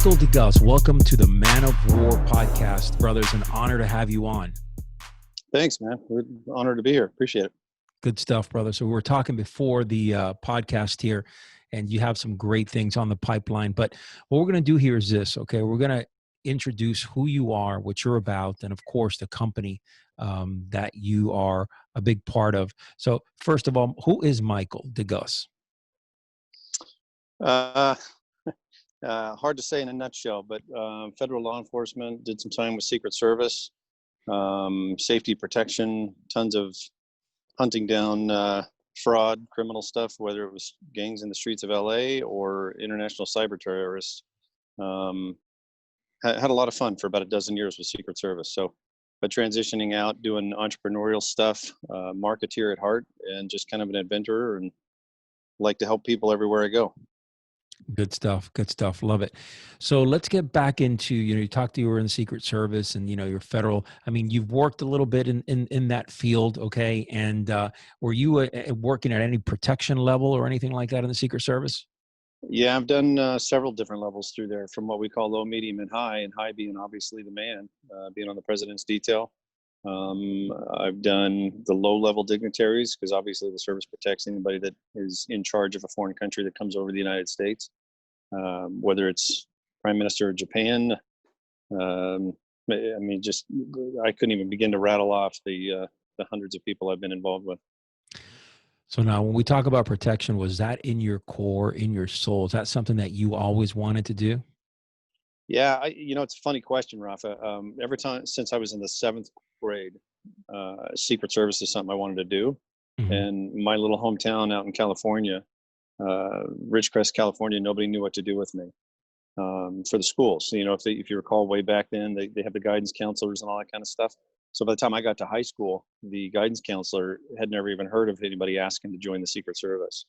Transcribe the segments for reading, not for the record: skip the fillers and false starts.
Michael Geus, welcome to the Man of War podcast. Brother, it's an honor to have you on. Thanks, man. We're honored to be here. Appreciate it. Good stuff, brother. So we were talking before the podcast here, and you have some great things on the pipeline. But what we're going to do here is this, okay? We're going to introduce who you are, what you're about, and of course, the company that you are a big part of. So first of all, who is Michael Geus? Hard to say in a nutshell, but federal law enforcement, did some time with Secret Service, safety protection, tons of hunting down fraud, criminal stuff, whether it was gangs in the streets of LA or international cyber terrorists. Had a lot of fun for about a dozen years with Secret Service. So, but transitioning out, doing entrepreneurial stuff, marketeer at heart, and just kind of an adventurer, and like to help people everywhere I go. Good stuff. Good stuff. Love it. So let's get back into, you talked to you were in the Secret Service and, you're federal. I mean, you've worked a little bit in that field. Okay. And were you working at any protection level or anything like that in the Secret Service? Yeah, I've done several different levels through there, from what we call low, medium, and high being obviously the man, being on the president's detail. I've done the low-level dignitaries, because obviously the service protects anybody that is in charge of a foreign country that comes over the United States, whether it's Prime Minister of Japan. I couldn't even begin to rattle off the hundreds of people I've been involved with. So now when we talk about protection, was that in your core, in your soul? Is that something that you always wanted to do? Yeah, it's a funny question, Rafa. Every time since I was in the 7th grade, Secret Service is something I wanted to do. Mm-hmm. And my little hometown out in California, Ridgecrest, California, nobody knew what to do with me for the schools. So, if you recall way back then, they have the guidance counselors and all that kind of stuff. So by the time I got to high school, the guidance counselor had never even heard of anybody asking to join the Secret Service.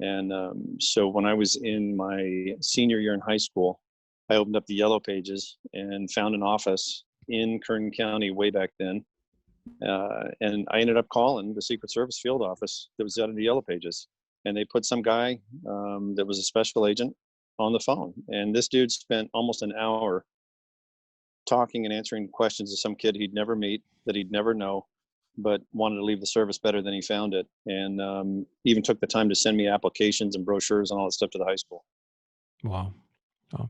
And so when I was in my senior year in high school, I opened up the Yellow Pages and found an office in Kern County way back then. And I ended up calling the Secret Service field office that was out in the Yellow Pages. And they put some guy that was a special agent on the phone. And this dude spent almost an hour talking and answering questions to some kid he'd never meet, that he'd never know, but wanted to leave the service better than he found it. And even took the time to send me applications and brochures and all that stuff to the high school. Wow. Oh.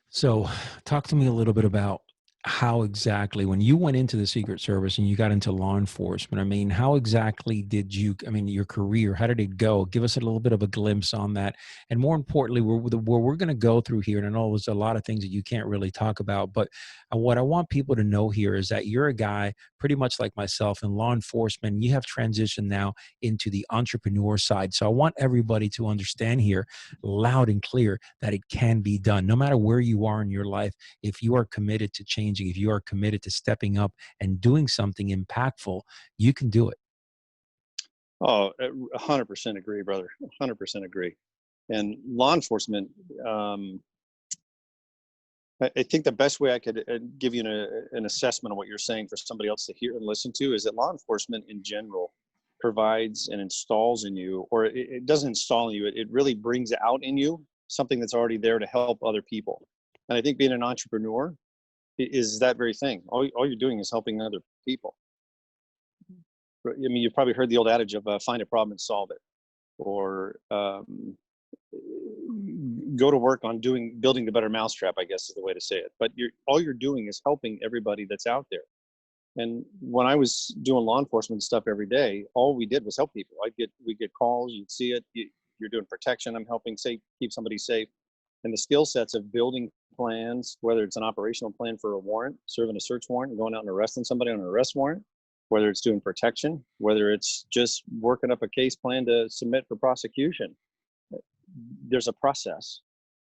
So talk to me a little bit about how exactly, when you went into the Secret Service and you got into law enforcement, how exactly did your career, how did it go? Give us a little bit of a glimpse on that. And more importantly, where we're going to go through here, and I know there's a lot of things that you can't really talk about, but what I want people to know here is that you're a guy pretty much like myself in law enforcement. You have transitioned now into the entrepreneur side. So I want everybody to understand here loud and clear that it can be done. No matter where you are in your life, if you are committed to changing, if you are committed to stepping up and doing something impactful, you can do it. Oh, 100% agree, brother. 100% agree. And law enforcement, I think the best way I could give you an assessment of what you're saying for somebody else to hear and listen to is that law enforcement in general provides and installs in you, or it doesn't install in you, it really brings out in you something that's already there to help other people. And I think being an entrepreneur is that very thing. All you're doing is helping other people. You've probably heard the old adage of find a problem and solve it, or go to work on building the better mousetrap, I guess is the way to say it. But all you're doing is helping everybody that's out there. And when I was doing law enforcement stuff every day, all we did was help people. We'd get calls, you'd see it. You're doing protection. I'm helping keep somebody safe. And the skill sets of building plans, whether it's an operational plan for a warrant, serving a search warrant and going out and arresting somebody on an arrest warrant, whether it's doing protection, whether it's just working up a case plan to submit for prosecution. There's a process.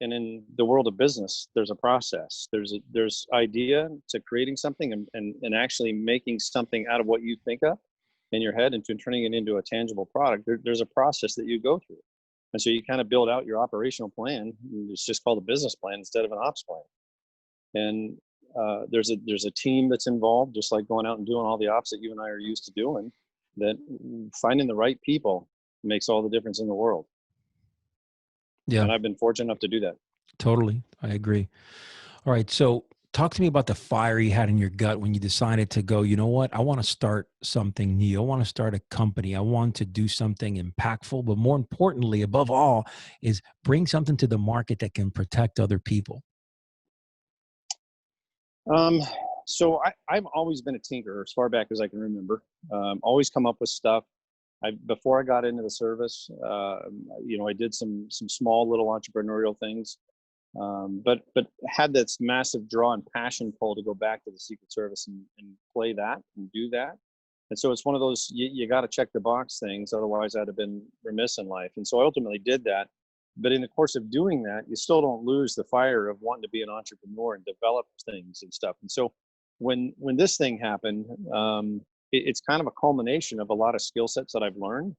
And in the world of business, there's a process. There's idea to creating something and actually making something out of what you think of in your head and turning it into a tangible product. There's a process that you go through. And so you kind of build out your operational plan. It's just called a business plan instead of an ops plan. And there's a team that's involved, just like going out and doing all the ops that you and I are used to doing, that finding the right people makes all the difference in the world. Yeah. And I've been fortunate enough to do that. Totally. I agree. All right. So talk to me about the fire you had in your gut when you decided to go, you know what? I want to start something new. I want to start a company. I want to do something impactful, but more importantly, above all, is bring something to the market that can protect other people. Um, so I've always been a tinkerer as far back as I can remember. Always come up with stuff. Before I got into the service, I did some small little entrepreneurial things, but had this massive draw and passion pull to go back to the Secret Service and play that and do that. And so it's one of those, you got to check the box things. Otherwise I'd have been remiss in life. And so I ultimately did that. But in the course of doing that, you still don't lose the fire of wanting to be an entrepreneur and develop things and stuff. And so when this thing happened, it's kind of a culmination of a lot of skill sets that I've learned,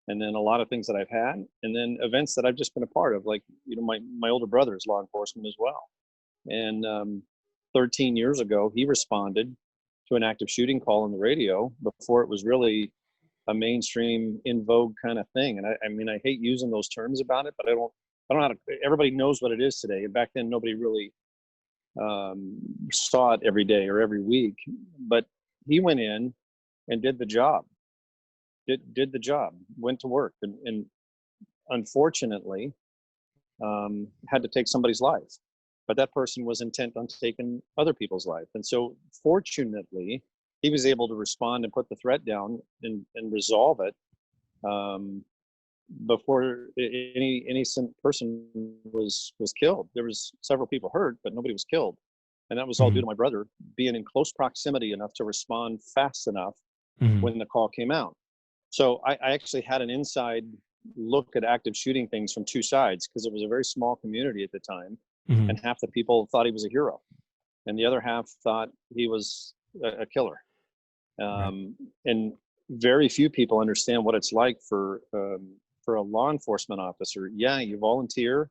and then a lot of things that I've had, and then events that I've just been a part of. Like, my older brother is law enforcement as well. And 13 years ago, he responded to an active shooting call on the radio before it was really a mainstream in vogue kind of thing. And I mean, I hate using those terms about it, but I don't know how to, everybody knows what it is today. And back then nobody really saw it every day or every week, but he went in and did the job, did the job, went to work, and unfortunately had to take somebody's life. But that person was intent on taking other people's life. And so fortunately, he was able to respond and put the threat down and resolve it before any innocent person was killed. There was several people hurt, but nobody was killed. And that was all due to my brother being in close proximity enough to respond fast enough when the call came out. So I actually had an inside look at active shooting things from two sides, because it was a very small community at the time. And half the people thought he was a hero, and the other half thought he was a killer. And very few people understand what it's like for a law enforcement officer. Yeah, you volunteer.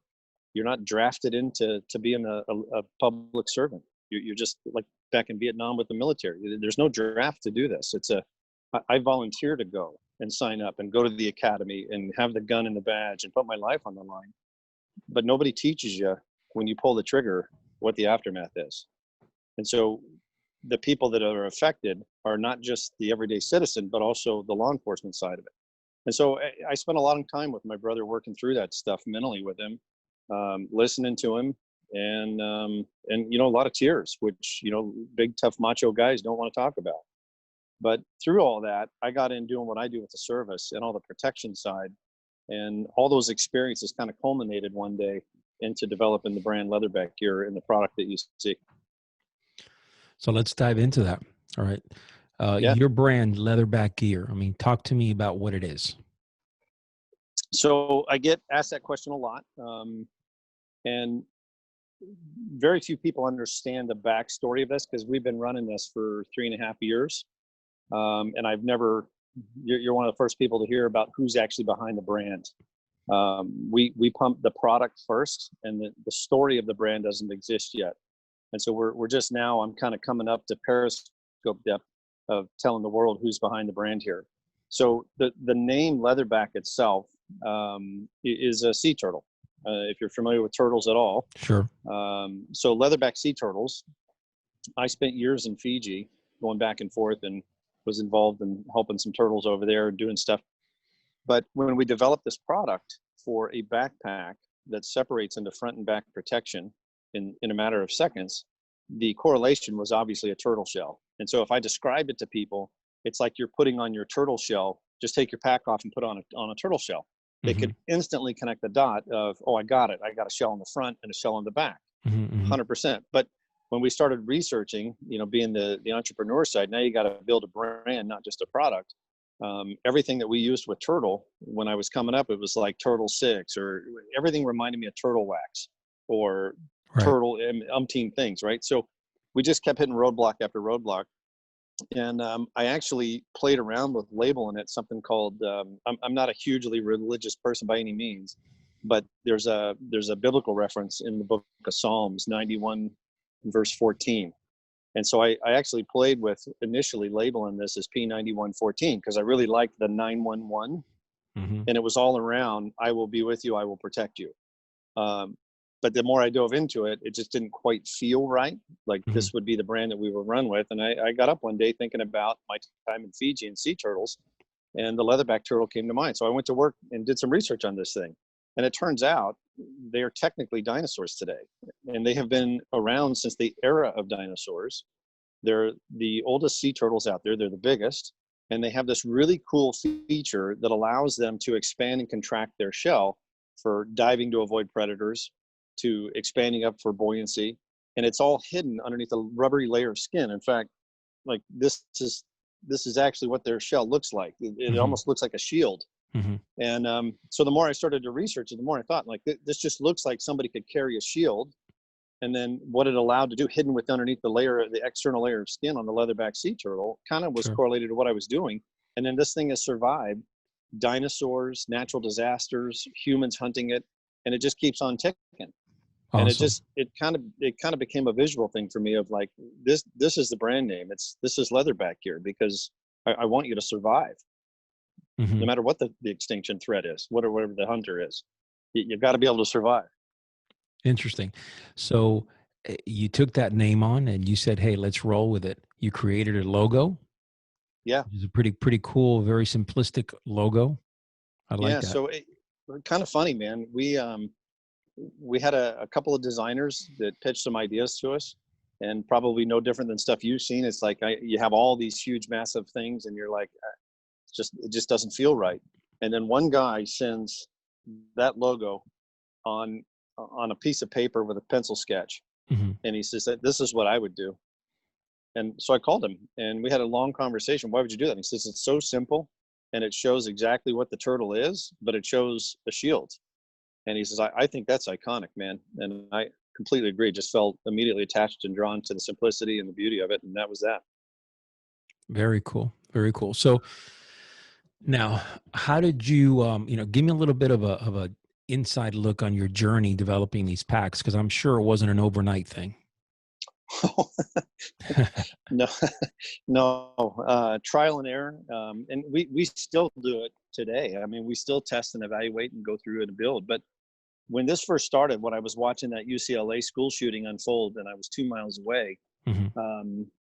You're not drafted into being a public servant. You're just like back in Vietnam with the military. There's no draft to do this. I volunteer to go and sign up and go to the academy and have the gun and the badge and put my life on the line. But nobody teaches you when you pull the trigger what the aftermath is. And so the people that are affected are not just the everyday citizen, but also the law enforcement side of it. And so I spent a lot of time with my brother working through that stuff mentally with him, listening to him, and a lot of tears, which big tough macho guys don't want to talk about. But through all that, I got in doing what I do with the service and all the protection side, and all those experiences kind of culminated one day into developing the brand Leatherback gear and the product that you see. So let's dive into that. All right. Your brand, Leatherback gear. I mean, talk to me about what it is. So I get asked that question a lot. And very few people understand the backstory of this, because we've been running this for 3.5 years. And you're one of the first people to hear about who's actually behind the brand. We pump the product first, and the story of the brand doesn't exist yet. And so we're just now, I'm kind of coming up to periscope depth of telling the world who's behind the brand here. So the name Leatherback itself is a sea turtle. If you're familiar with turtles at all. Sure. So Leatherback sea turtles, I spent years in Fiji going back and forth, and was involved in helping some turtles over there doing stuff. But when we developed this product for a backpack that separates into front and back protection in a matter of seconds, the correlation was obviously a turtle shell. And so if I describe it to people, it's like you're putting on your turtle shell. Just take your pack off and put on a turtle shell. They could instantly connect the dot of, oh, I got it. I got a shell on the front and a shell on the back, 100%. But when we started researching, being the entrepreneur side, now you got to build a brand, not just a product. Everything that we used with turtle, when I was coming up, it was like Turtle 6, or everything reminded me of turtle wax or turtle umpteen things, right? So we just kept hitting roadblock after roadblock. And I actually played around with labeling it something called, I'm not a hugely religious person by any means, but there's a biblical reference in the book of Psalms 91 verse 14. And so I actually played with initially labeling this as P9114, because I really liked the 911, and it was all around, I will be with you, I will protect you. but the more I dove into it, it just didn't quite feel right. Like Mhm. this would be the brand that we would run with. And I got up one day thinking about my time in Fiji and sea turtles, and the leatherback turtle came to mind. So I went to work and did some research on this thing. And it turns out they are technically dinosaurs today. And they have been around since the era of dinosaurs. They're the oldest sea turtles out there. They're the biggest. And they have this really cool feature that allows them to expand and contract their shell for diving to avoid predators, to expanding up for buoyancy. And it's all hidden underneath a rubbery layer of skin. In fact, like this is actually what their shell looks like. It Mhm. almost looks like a shield. Mhm. And so the more I started to research it, the more I thought, like, this just looks like somebody could carry a shield. And then what it allowed to do, hidden with underneath the layer, the external layer of skin on the leatherback sea turtle, kind of was Sure. correlated to what I was doing. And then this thing has survived dinosaurs, natural disasters, humans hunting it, and it just keeps on ticking. And Awesome. it kind of became a visual thing for me of like, this is the brand name. This is leatherback here, because I want you to survive no Mhm. matter what the extinction threat is, whatever the hunter is. You've got to be able to survive. Interesting. So, you took that name on and you said, "Hey, let's roll with it." You created a logo, Yeah. which is a pretty cool, very simplistic logo. I like Yeah. that. So kind of funny, man. We had a couple of designers that pitched some ideas to us, and probably no different than stuff you've seen. It's like you have all these huge, massive things, and you're like, it just doesn't feel right. And then one guy sends that logo on on a piece of paper with a pencil sketch, Mhm. and he says that this is what I would do. And so I called him, and we had a long conversation. Why would you do that? And he says it's so simple, and it shows exactly what the turtle is, but it shows a shield. And he says, I think that's iconic, man. And I completely agree. Just felt immediately attached and drawn to the simplicity and the beauty of it. And that was that. Very cool. Very cool. So, now, how did you, give me a little bit of a inside look on your journey developing these packs? Because I'm sure it wasn't an overnight thing. No, no, trial and error. And we still do it today. I mean, we still test and evaluate and go through and build. But when this first started, when I was watching that UCLA school shooting unfold and I was 2 miles away, Mhm. um,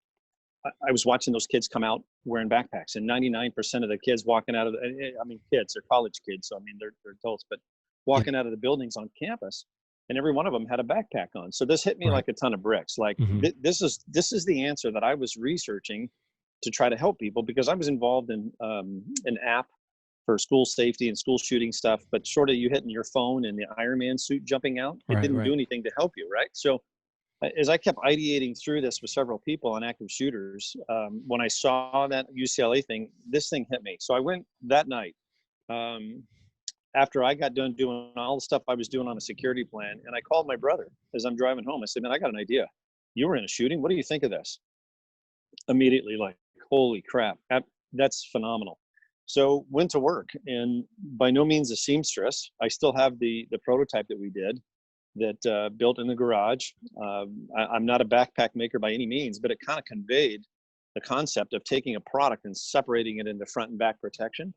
I was watching those kids come out wearing backpacks, and 99% of the kids walking out of I mean, kids, they're college kids. So, I mean, they're adults, but Yep. walking out of the buildings on campus, and every one of them had a backpack on. So this hit me Right. like a ton of bricks. Like Mhm. this is the answer that I was researching to try to help people, because I was involved in an app for school safety and school shooting stuff. But short of you hitting your phone and the Iron Man suit jumping out, it Right, didn't do right. anything to help you, right? So as I kept ideating through this with several people on active shooters, when I saw that UCLA thing, this thing hit me. So I went that night um, after I got done doing all the stuff I was doing on a security plan, and I called my brother as I'm driving home. I said, "Man, I got an idea. You were in a shooting. What do you think of this?" Immediately, like, "Holy crap, that's phenomenal." So went to work, and by no means a seamstress. I still have the prototype that we did, that built in the garage. I'm not a backpack maker by any means, but it kind of conveyed the concept of taking a product and separating it into front and back protection.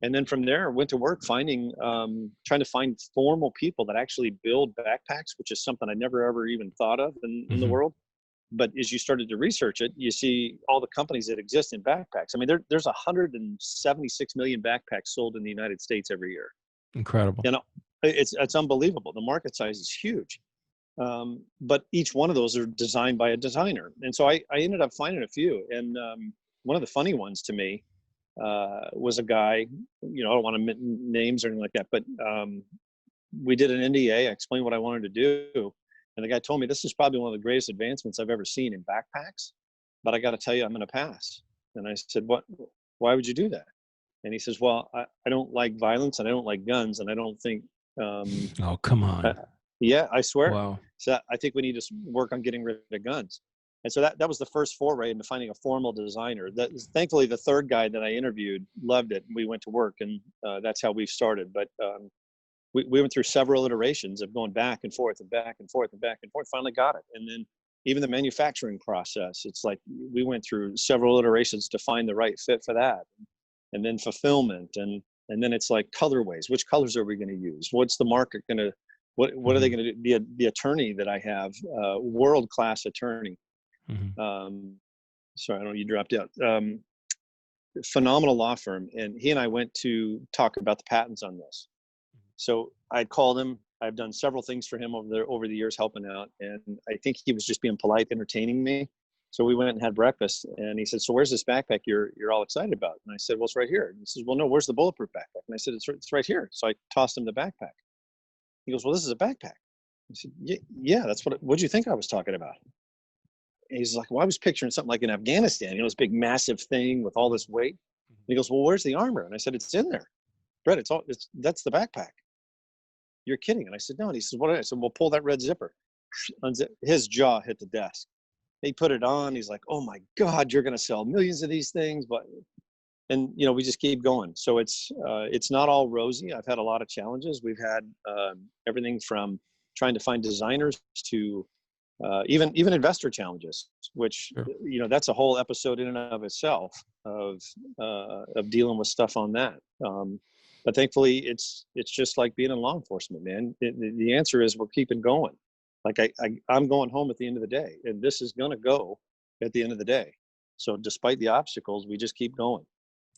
And then from there, went to work trying to find formal people that actually build backpacks, which is something I never ever even thought of in the Mhm. world. But as you started to research it, you see all the companies that exist in backpacks. I mean, there's 176 million backpacks sold in the United States every year. Incredible. You know, it's unbelievable. The market size is huge. But each one of those are designed by a designer. And so I ended up finding a few. And one of the funny ones to me was a guy, I don't want to names or anything like that, but we did an NDA. I explained what I wanted to do. And the guy told me, this is probably one of the greatest advancements I've ever seen in backpacks, but I got to tell you, I'm going to pass. And I said, why would you do that? And he says, well, I don't like violence, and I don't like guns. And I don't think, um, Oh, come uh, on. yeah, I swear. Wow. So I think we need to work on getting rid of guns. And so that was the first foray into finding a formal designer. That thankfully the third guy that I interviewed loved it, and we went to work, and that's how we've started. But we went through several iterations of going back and forth and back and forth and back and forth. Finally got it, and then even the manufacturing process. It's like we went through several iterations to find the right fit for that, and then fulfillment, and then it's like colorways. Which colors are we going to use? What's the market going to What are they Mm-hmm. going to do? The attorney that I have, world-class attorney. Mm-hmm. Sorry, I don't know, you dropped out. Phenomenal law firm. And he and I went to talk about the patents on this. So I called him. I've done several things for him over the years, helping out. And I think he was just being polite, entertaining me. So we went and had breakfast, and he said, "So where's this backpack you're all excited about?" And I said, "Well, it's right here." And he says, "Well, no, where's the bulletproof backpack?" And I said, "It's right here." So I tossed him the backpack. He goes, "Well, this is a backpack." I said, "Yeah, that's what'd you think I was talking about?" And he's like, "Well, I was picturing something like in Afghanistan, this big massive thing with all this weight." And he goes, "Well, where's the armor?" And I said, "It's in there, Brett. That's the backpack." "You're kidding." And I said, "No." And he said, "What?" I said, "Well, pull that red zipper." Unzip. His jaw hit the desk. He put it on. He's like, "Oh my God, you're going to sell millions of these things." But, and we just keep going. So it's not all rosy. I've had a lot of challenges. We've had everything from trying to find designers to even investor challenges, which Sure. that's a whole episode in and of itself of dealing with stuff on that. But thankfully, it's just like being in law enforcement, man. The answer is we're keeping going. Like I'm going home at the end of the day, and this is gonna go at the end of the day. So despite the obstacles, we just keep going.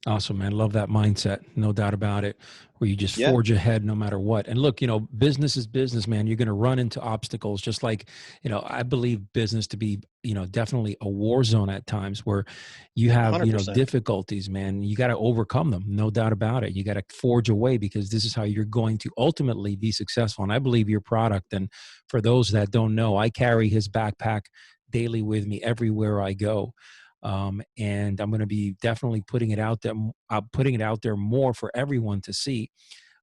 Awesome, man. Love that mindset. No doubt about it. Where you just Yeah, forge ahead no matter what. And look, business is business, man. You're going to run into obstacles just like, I believe business to be, definitely a war zone at times where you have, 100%. difficulties, man. You got to overcome them. No doubt about it. You got to forge away because this is how you're going to ultimately be successful. And I believe your product. And for those that don't know, I carry his backpack daily with me everywhere I go. And I'm going to be definitely putting it out there more for everyone to see.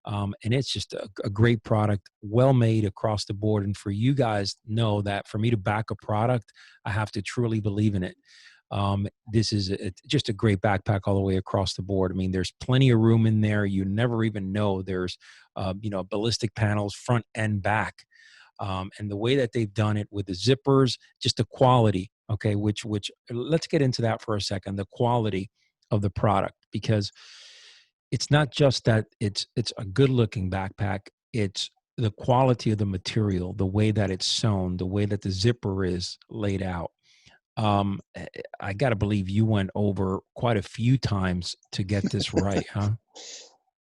And it's just a great product, well made across the board. And for you guys know that for me to back a product, I have to truly believe in it. This is just a great backpack all the way across the board. I mean, there's plenty of room in there. You never even know there's, ballistic panels front and back. And the way that they've done it with the zippers, just the quality. Okay, which let's get into that for a second. The quality of the product, because it's not just that it's a good looking backpack. It's the quality of the material, the way that it's sewn, the way that the zipper is laid out. I got to believe you went over quite a few times to get this right, huh?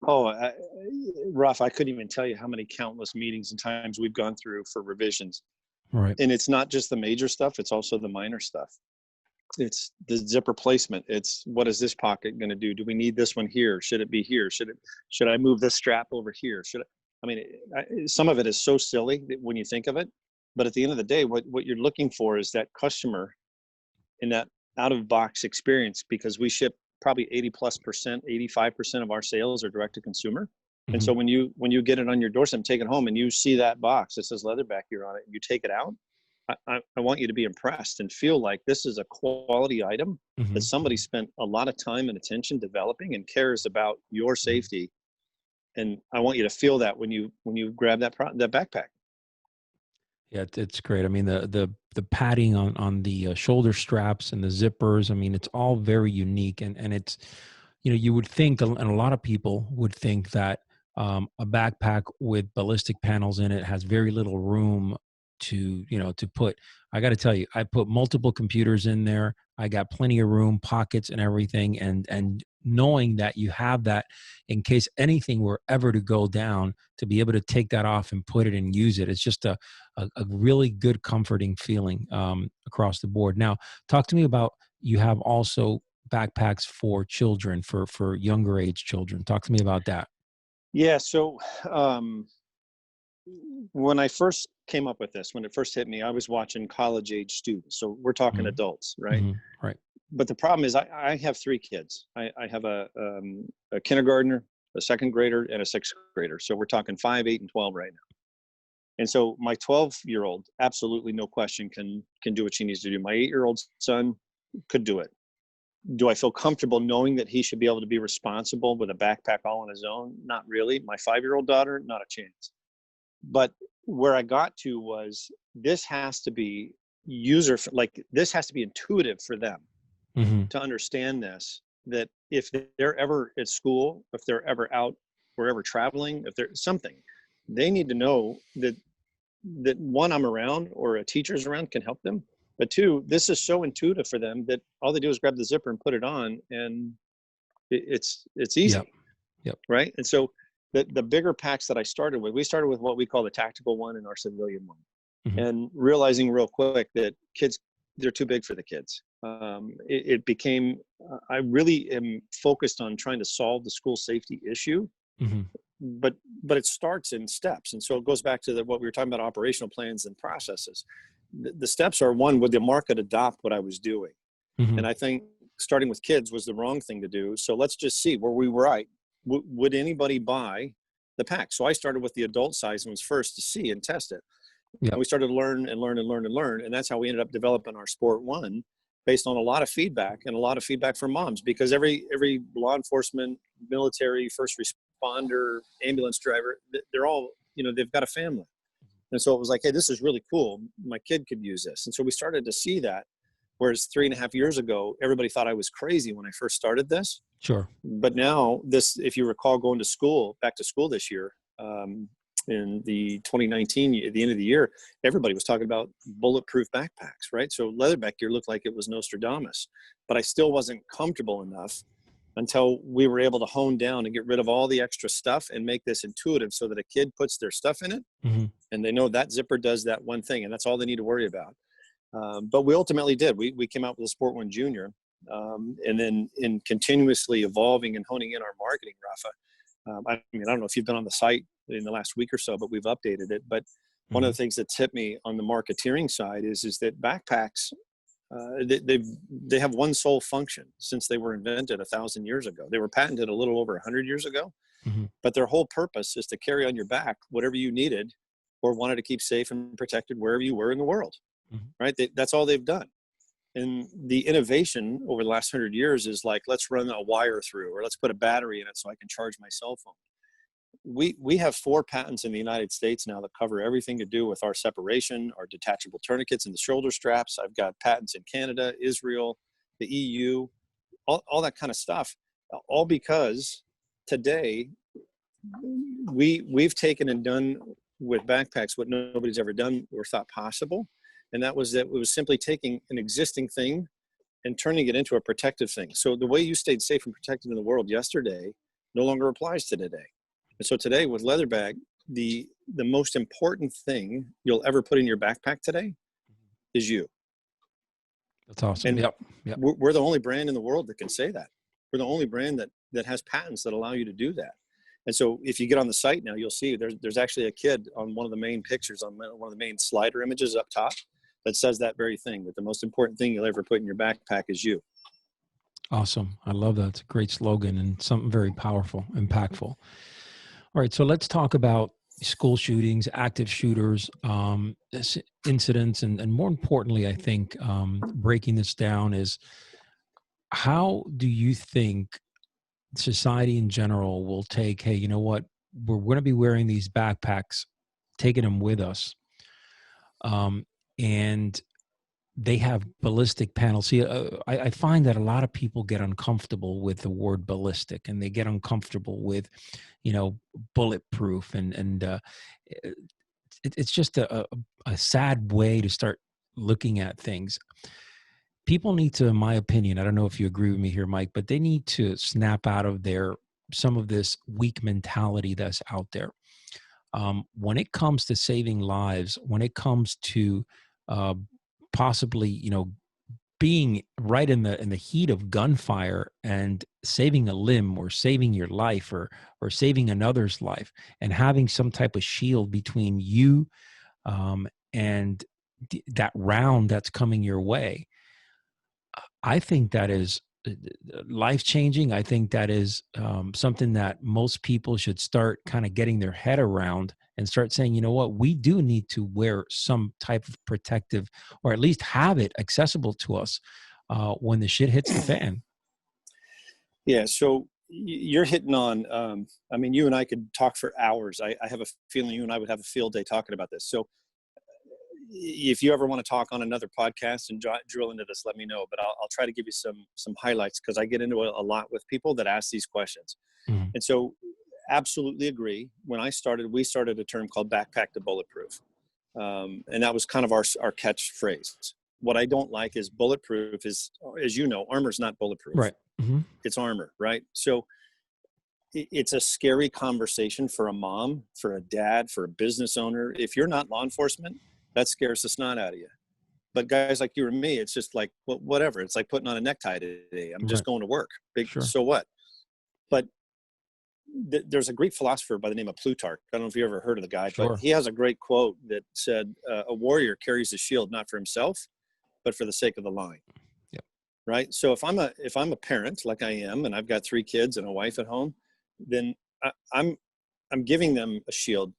Oh, Rafa, I couldn't even tell you how many countless meetings and times we've gone through for revisions. Right. And it's not just the major stuff, it's also the minor stuff. It's the zipper placement. It's what is this pocket going to do? Do we need this one here? Should it be here? Should I move this strap over here? Some of it is so silly when you think of it, but at the end of the day, what you're looking for is that customer in that out of box experience, because we ship probably 80+%, 85% of our sales are direct to consumer. And Hmm. so when you get it on your doorstep, take it home, and you see that box that says Leatherback here on it, and you take it out, I want you to be impressed and feel like this is a quality item that Hmm. somebody spent a lot of time and attention developing and cares about your Hmm. safety. And I want you to feel that when you grab that backpack. Yeah, it's great. I mean, the padding on the shoulder straps and the zippers. I mean, it's all very unique, and it's, you would think, and a lot of people would think that a backpack with ballistic panels in it has very little room to put. I got to tell you, I put multiple computers in there. I got plenty of room, pockets, and everything, and knowing that you have that in case anything were ever to go down, to be able to take that off and put it and use it. It's just a really good, comforting feeling across the board. Now, talk to me about, you have also backpacks for children, for younger age children. Talk to me about that. Yeah. So um, when I first came up with this, when it first hit me, I was watching college age students. So we're talking Hmm. adults, right? Hmm. Right. But the problem is I have three kids. I have a kindergartner, a second grader, and a sixth grader. So we're talking 5, 8, and 12 right now. And so my 12-year-old, absolutely no question, can do what she needs to do. My 8-year-old son could do it. Do I feel comfortable knowing that he should be able to be responsible with a backpack all on his own? Not really. My 5-year-old daughter, not a chance. But where I got to was, this has to be this has to be intuitive for them Hmm. to understand this, that if they're ever at school, if they're ever out, or ever traveling, if there's something, they need to know that one, I'm around or a teacher's around can help them. But two, this is so intuitive for them that all they do is grab the zipper and put it on, and it's Yep. easy, Yep. right? And so the bigger packs that I started with, we started with what we call the tactical one and our civilian one, and realizing real quick that kids, they're too big for the kids. It became, I really am focused on trying to solve the school safety issue, but it starts in steps. And so it goes back to what we were talking about, operational plans and processes. The steps are, one, would the market adopt what I was doing? And I think starting with kids was the wrong thing to do. So let's just see where we were at. Would anybody buy the pack? So I started with the adult size ones first to see and test it. Yep. And we started to learn and learn and learn and learn. And that's how we ended up developing our Sport One, based on a lot of feedback and a lot of feedback from moms, because every law enforcement, military, first responder, ambulance driver, they're all, they've got a family. And so it was like, hey, this is really cool. My kid could use this. And so we started to see that. Whereas 3.5 years ago, everybody thought I was crazy when I first started this. Sure. But now this, if you recall, going to school, back to school this year, in the 2019, at the end of the year, everybody was talking about bulletproof backpacks, right? So Leatherback gear looked like it was Nostradamus, but I still wasn't comfortable enough until we were able to hone down and get rid of all the extra stuff and make this intuitive so that a kid puts their stuff in it and they know that zipper does that one thing, and that's all they need to worry about. But we ultimately did. We came out with a Sport One Junior, and then in continuously evolving and honing in our marketing, Rafa. I don't know if you've been on the site in the last week or so, but we've updated it. But one of the things that's hit me on the marketeering side is that backpacks, they have one sole function since they were invented 1,000 years ago. They were patented a little over 100 years ago, but their whole purpose is to carry on your back whatever you needed or wanted to keep safe and protected wherever you were in the world, right? That's all they've done. And the innovation over the last 100 years is like, let's run a wire through, or let's put a battery in it so I can charge my cell phone. We have 4 patents in the United States now that cover everything to do with our separation, our detachable tourniquets and the shoulder straps. I've got patents in Canada, Israel, the EU, all that kind of stuff, all because today we've taken and done with backpacks what nobody's ever done or thought possible. And that was it was simply taking an existing thing and turning it into a protective thing. So the way you stayed safe and protected in the world yesterday no longer applies to today. And so today with Leatherback, the most important thing you'll ever put in your backpack today is you. That's awesome. And yep. We're the only brand in the world that can say that. We're the only brand that has patents that allow you to do that. And so if you get on the site now, you'll see there's actually a kid on one of the main pictures, on one of the main slider images up top, that says that very thing, that the most important thing you'll ever put in your backpack is you. Awesome. I love that. It's a great slogan and something very powerful, impactful. All right. So let's talk about school shootings, active shooters, incidents, and more importantly, I think breaking this down is, how do you think society in general will take, hey, you know what, we're going to be wearing these backpacks, taking them with us. And they have ballistic panels. See, I find that a lot of people get uncomfortable with the word ballistic, and they get uncomfortable with, bulletproof, and it's just a sad way to start looking at things. People need to, in my opinion, I don't know if you agree with me here, Mike, but they need to snap out of some of this weak mentality that's out there. When it comes to saving lives, when it comes to possibly, being right in the heat of gunfire and saving a limb or saving your life or saving another's life, and having some type of shield between you and that round that's coming your way, I think that is life-changing. I think that is something that most people should start kind of getting their head around and start saying, you know what, we do need to wear some type of protective, or at least have it accessible to us when the shit hits the fan. Yeah, so you're hitting on, you and I could talk for hours. I have a feeling you and I would have a field day talking about this. So if you ever want to talk on another podcast and drill into this, let me know. But I'll try to give you some highlights, because I get into a lot with people that ask these questions. And so absolutely agree. When I started, we started a term called backpack to bulletproof. And that was kind of our catchphrase. What I don't like is bulletproof is, as you know, armor's not bulletproof. Right. Mm-hmm. It's armor, right? So it's a scary conversation for a mom, for a dad, for a business owner. If you're not law enforcement, that scares the snot out of you. But guys like you and me, it's just like, well, whatever. It's like putting on a necktie today. I'm just going to work. Sure. So what? But there's a Greek philosopher by the name of Plutarch. I don't know if you ever heard of the guy, Sure. but he has a great quote that said, a warrior carries a shield not for himself, but for the sake of the line. Yep. Right. So if I'm a parent like I am, and I've got 3 kids and a wife at home, then I'm giving them a shield,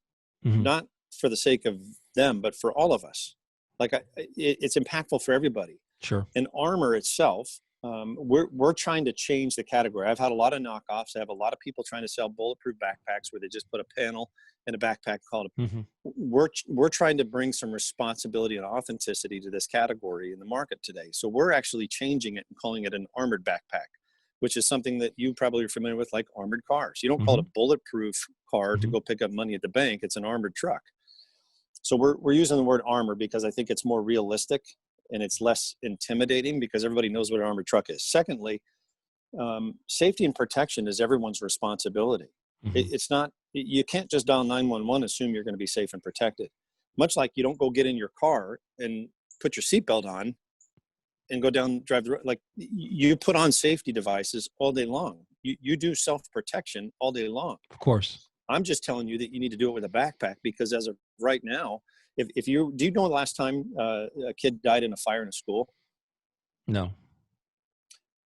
mm-hmm. not for the sake of them, but for all of us. Like it's impactful for everybody. Sure. And armor itself, we're trying to change the category. I've had a lot of knockoffs. I have a lot of people trying to sell bulletproof backpacks where they just put a panel in a backpack called mm-hmm. We're trying to bring some responsibility and authenticity to this category in the market today. So we're actually changing it and calling it an armored backpack, which is something that you probably are familiar with, like armored cars. You don't mm-hmm. call it a bulletproof car mm-hmm. to go pick up money at the bank. It's an armored truck. So we're using the word armor because I think it's more realistic and it's less intimidating because everybody knows what an armored truck is. Secondly, safety and protection is everyone's responsibility. Mm-hmm. It's not, you can't just dial 911, assume you're going to be safe and protected. Much like you don't go get in your car and put your seatbelt on and go down, drive the road. Like you put on safety devices all day long. You do self-protection all day long. Of course. I'm just telling you that you need to do it with a backpack because as of right now, do you know the last time a kid died in a fire in a school? No.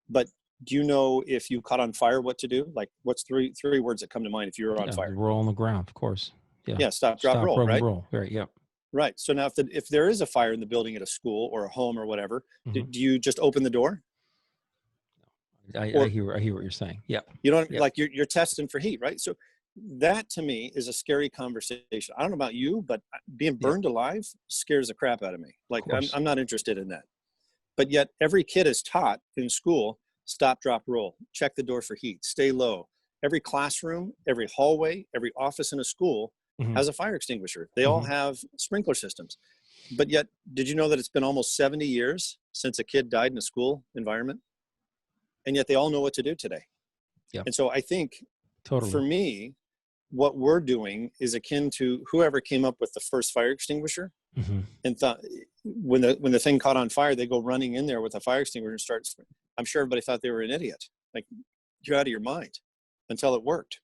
But do you know if you caught on fire, what to do? Like what's three words that come to mind if you're on fire? Roll on the ground, of course. Yeah. Yeah. Stop, drop, roll, right? Roll. Right. Yeah. Right. So now if there is a fire in the building at a school or a home or whatever, mm-hmm. do you just open the door? I hear what you're saying. Yeah. You know, like you're testing for heat, right? So that to me is a scary conversation. I don't know about you, but being burned alive scares the crap out of me. Like I'm not interested in that. But yet every kid is taught in school, stop, drop, roll, check the door for heat, stay low. Every classroom, every hallway, every office in a school mm-hmm. has a fire extinguisher. They mm-hmm. all have sprinkler systems. But yet, did you know that it's been almost 70 years since a kid died in a school environment? And yet they all know what to do today. Yeah. And so I think totally. For me, what we're doing is akin to whoever came up with the first fire extinguisher mm-hmm. and thought when the thing caught on fire, they go running in there with a fire extinguisher and start. I'm sure everybody thought they were an idiot. Like you're out of your mind until it worked.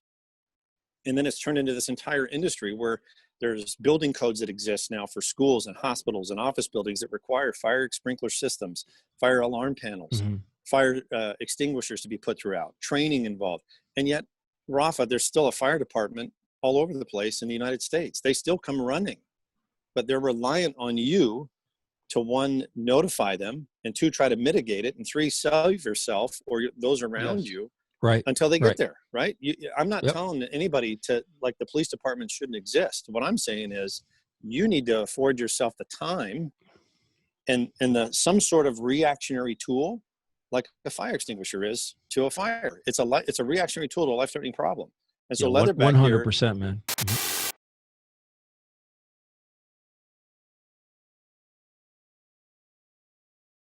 And then it's turned into this entire industry where there's building codes that exist now for schools and hospitals and office buildings that require fire sprinkler systems, fire alarm panels, mm-hmm. fire extinguishers to be put throughout, training involved. And yet, Rafa, there's still a fire department all over the place in the United States. They still come running, but they're reliant on you to 1, notify them, and 2, try to mitigate it, and 3, save yourself or those around you right until they get there, right? I'm not Yep. telling anybody to, like, the police department shouldn't exist. What I'm saying is you need to afford yourself the time and some sort of reactionary tool like a fire extinguisher is to a fire. It's a reactionary tool to a life-threatening problem. And so Leatherback 100%, man. Mm-hmm.